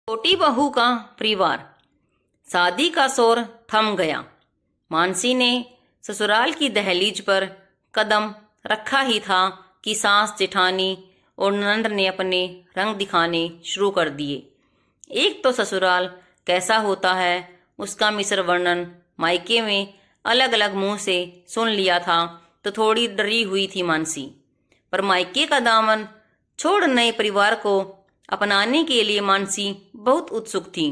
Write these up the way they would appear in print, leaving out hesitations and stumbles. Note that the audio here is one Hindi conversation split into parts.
छोटी बहू का परिवार। शादी का शोर थम गया। मानसी ने ससुराल की दहलीज पर कदम रखा ही था कि सास जेठानी और ननंद ने अपने रंग दिखाने शुरू कर दिए। एक तो ससुराल कैसा होता है उसका मिश्र वर्णन मायके में अलग अलग मुंह से सुन लिया था तो थोड़ी डरी हुई थी मानसी। पर मायके का दामन छोड़ नए परिवार को अपनाने के लिए मानसी बहुत उत्सुक थी।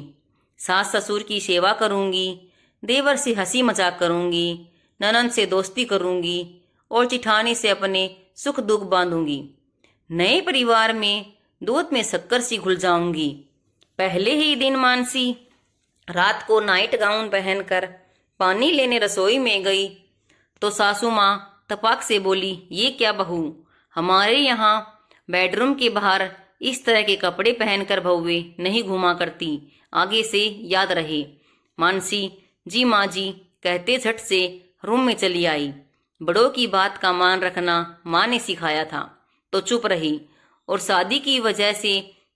सास ससुर की सेवा करूंगी, देवर से हंसी मजाक करूंगी, ननंद से दोस्ती करूंगी और चिठानी से अपने सुख दुख बांधूंगी। नए परिवार में दूध में शक्कर सी घुल जाऊंगी। पहले ही दिन मानसी रात को नाइट गाउन पहनकर पानी लेने रसोई में गई तो सासू माँ तपाक से बोली, ये क्या बहू, हमारे यहाँ बेडरूम के बाहर इस तरह के कपड़े पहनकर बहुएं नहीं घुमा करती, आगे से याद रहे। मानसी जी माँ जी कहते झट से रूम में चली आई। बड़ों की बात का मान रखना माँ ने सिखाया था तो चुप रही और शादी की वजह से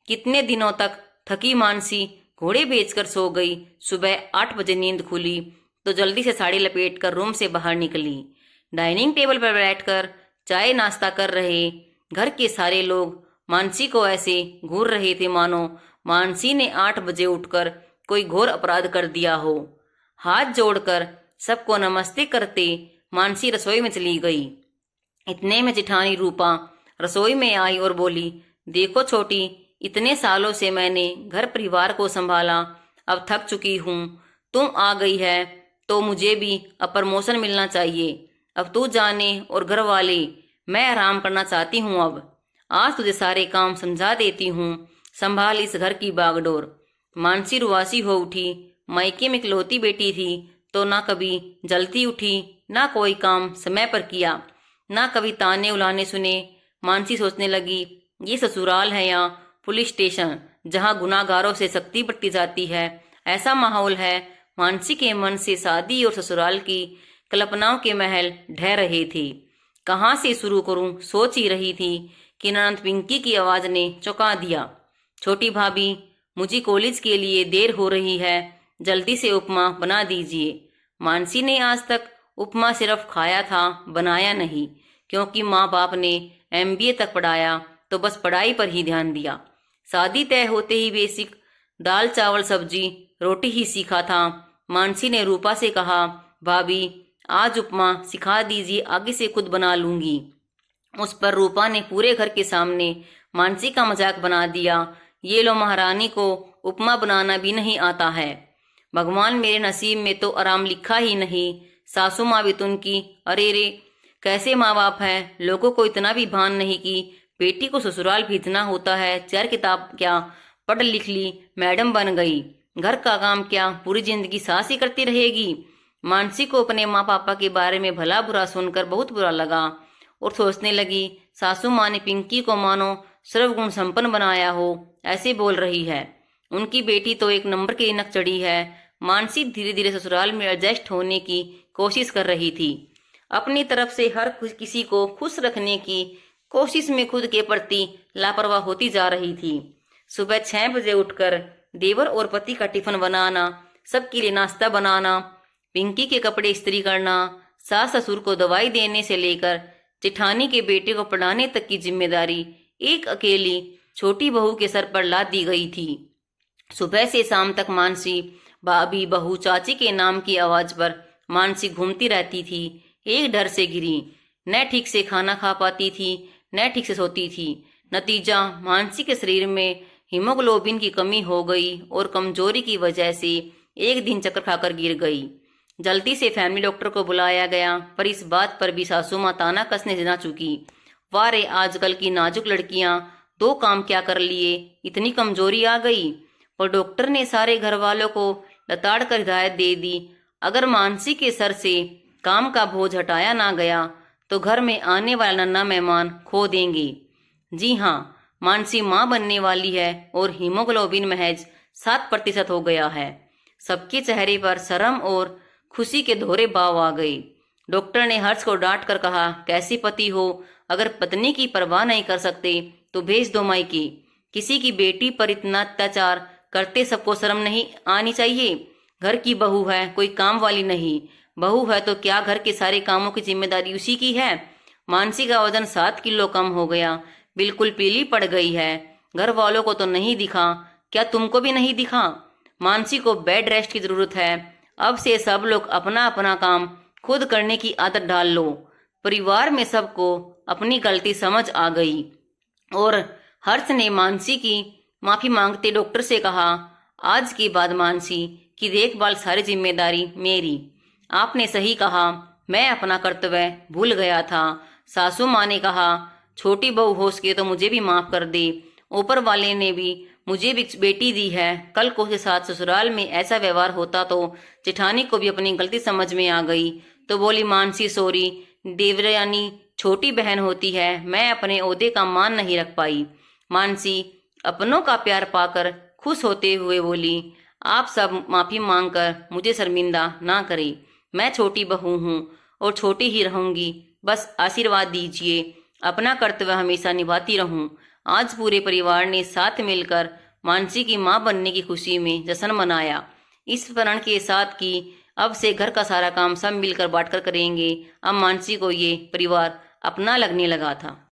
कितने दिनों तक थकी मानसी घोड़े बेचकर सो गई। सुबह 8 बजे नींद खुली तो जल्दी से साड़ी लपेटकर रूम से बाहर निकली। डाइनिंग टेबल पर बैठकर चाय नाश्ता कर रहे घर के सारे लोग मानसी को ऐसे घूर रहे थे मानो मानसी ने 8 बजे उठकर कोई घोर अपराध कर दिया हो। हाथ जोड़कर सबको नमस्ते करते मानसी रसोई में चली गई। इतने में जेठानी रूपा रसोई में आई और बोली, देखो छोटी, इतने सालों से मैंने घर परिवार को संभाला, अब थक चुकी हूँ। तुम आ गई है तो मुझे भी अब प्रमोशन मिलना चाहिए। अब तू जाने और घर वाले, मैं आराम करना चाहती हूँ। अब आज तुझे सारे काम समझा देती हूँ, संभाल इस घर की बागडोर। मानसी रुआसी हो उठी। मायके में इकलौती बेटी थी तो ना कभी जल्दी उठी, ना कोई काम समय पर किया, ना कभी ताने उलाने सुने। मानसी सोचने लगी, ये ससुराल है या पुलिस स्टेशन जहाँ गुनाहगारों से सख्ती बरती जाती है, ऐसा माहौल है। मानसी के मन से शादी और ससुराल की कल्पनाओं के महल ढह रहे थे। कहाँ से शुरू करूं सोच ही रही थी कि ननंद पिंकी की आवाज ने चौंका दिया। छोटी भाभी, मुझे कॉलेज के लिए देर हो रही है, जल्दी से उपमा बना दीजिए। मानसी ने आज तक उपमा सिर्फ खाया था, बनाया नहीं, क्योंकि माँ बाप ने MBA तक पढ़ाया तो बस पढ़ाई पर ही ध्यान दिया। शादी तय होते ही बेसिक दाल चावल सब्जी रोटी ही सीखा था। मानसी ने रूपा से कहा, भाभी आज उपमा सिखा दीजिए, आगे से खुद बना लूंगी। उस पर रूपा ने पूरे घर के सामने मानसी का मजाक बना दिया, ये लो महारानी को उपमा बनाना भी नहीं आता है। भगवान मेरे नसीब में तो आराम लिखा ही नहीं। सासू माँ भी तुमकी, अरे रे कैसे माँ बाप हैं, लोगों को इतना भी भान नहीं कि बेटी को ससुराल भेजना होता है। 4 किताब क्या पढ़ लिख ली, मैडम बन गई, घर का काम क्या पूरी जिंदगी सास ही करती रहेगी। मानसी को अपने माँ पापा के बारे में भला बुरा सुनकर बहुत बुरा लगा और सोचने लगी, सासू माँ ने पिंकी को मानो सर्वगुण संपन्न बनाया हो, ऐसे बोल रही है। उनकी बेटी तो एक नंबर की नक चढ़ी है। मानसी धीरे धीरे ससुराल में एडजस्ट होने की कोशिश कर रही थी। अपनी तरफ से हर किसी को खुश रखने की कोशिश में खुद के प्रति लापरवाह होती जा रही थी। सुबह 6 बजे उठकर देवर और पति का टिफिन बनाना, सबके लिए नाश्ता बनाना, पिंकी के कपड़े इस्त्री करना, सास ससुर को दवाई देने से लेकर जेठानी के बेटे को पढ़ाने तक की जिम्मेदारी एक अकेली छोटी बहू के सर पर लाद दी गई थी। सुबह से शाम तक मानसी भाभी बहू चाची के नाम की आवाज पर मानसी घूमती रहती थी। एक डर से गिरी, न ठीक से खाना खा पाती थी, न ठीक से सोती थी। नतीजा, मानसी के शरीर में हीमोग्लोबिन की कमी हो गई और कमजोरी की वजह से एक दिन चक्कर खाकर गिर गई। जल्दी से फैमिली डॉक्टर को बुलाया गया, पर इस बात पर भी सासू माँ ताना कसने से ना चुकी। वारे आजकल की नाजुक लड़कियां 2 काम क्या कर लिए, इतनी कमजोरी आ गई। पर डॉक्टर ने सारे घर वालों को लताड़ कर हिदायत दे दी, अगर मानसी के सर से काम का बोझ हटाया ना गया तो घर में आने वाला नन्हा मेहमान खो देंगे। जी हाँ, मानसी माँ बनने वाली है और हीमोग्लोबिन महज 7% हो गया है। सबके चेहरे पर शर्म और खुशी के दोहरे भाव आ गए। डॉक्टर ने हर्ष को डांट कर कहा, कैसी पति हो, अगर पत्नी की परवाह नहीं कर सकते तो भेज दो मायके। किसी की बेटी पर इतना अत्याचार करते सबको शर्म नहीं आनी चाहिए? घर की बहू है, कोई काम वाली नहीं। बहू है तो क्या घर के सारे कामों की जिम्मेदारी उसी की है? मानसी का वजन 7 किलो कम हो गया, बिल्कुल पीली पड़ गई है। घर वालों को तो नहीं दिखा, क्या तुमको भी नहीं दिखा? मानसी को बेड रेस्ट की जरूरत है। अब से सब लोग अपना अपना काम खुद करने की आदत डाल लो। परिवार में सबको अपनी गलती समझ आ गई और हर्ष ने मानसी की माफी मांगते डॉक्टर से कहा, आज के बाद मानसी की देखभाल सारी जिम्मेदारी मेरी। आपने सही कहा, मैं अपना कर्तव्य भूल गया था। सासू माँ ने कहा, छोटी बहू हो सके तो मुझे भी माफ कर दे। ऊपर वाले ने भी मुझे भी बेटी दी है। कल को के साथ ससुराल में ऐसा व्यवहार होता तो जेठानी को भी अपनी गलती समझ में आ गई तो बोली, मानसी सॉरी, देवरानी छोटी बहन होती है, मैं अपने ओहदे का मान नहीं रख पाई। मानसी अपनों का प्यार पाकर खुश होते हुए बोली, आप सब माफी मांगकर मुझे शर्मिंदा ना करें। मैं छोटी बहू हूँ और छोटी ही रहूंगी, बस आशीर्वाद दीजिए, अपना कर्तव्य हमेशा निभाती रहूं। आज पूरे परिवार ने साथ मिलकर मानसी की मां बनने की खुशी में जश्न मनाया। इस प्रण के साथ कि अब से घर का सारा काम सब मिलकर बांटकर करेंगे। अब मानसी को ये परिवार अपना लगने लगा था।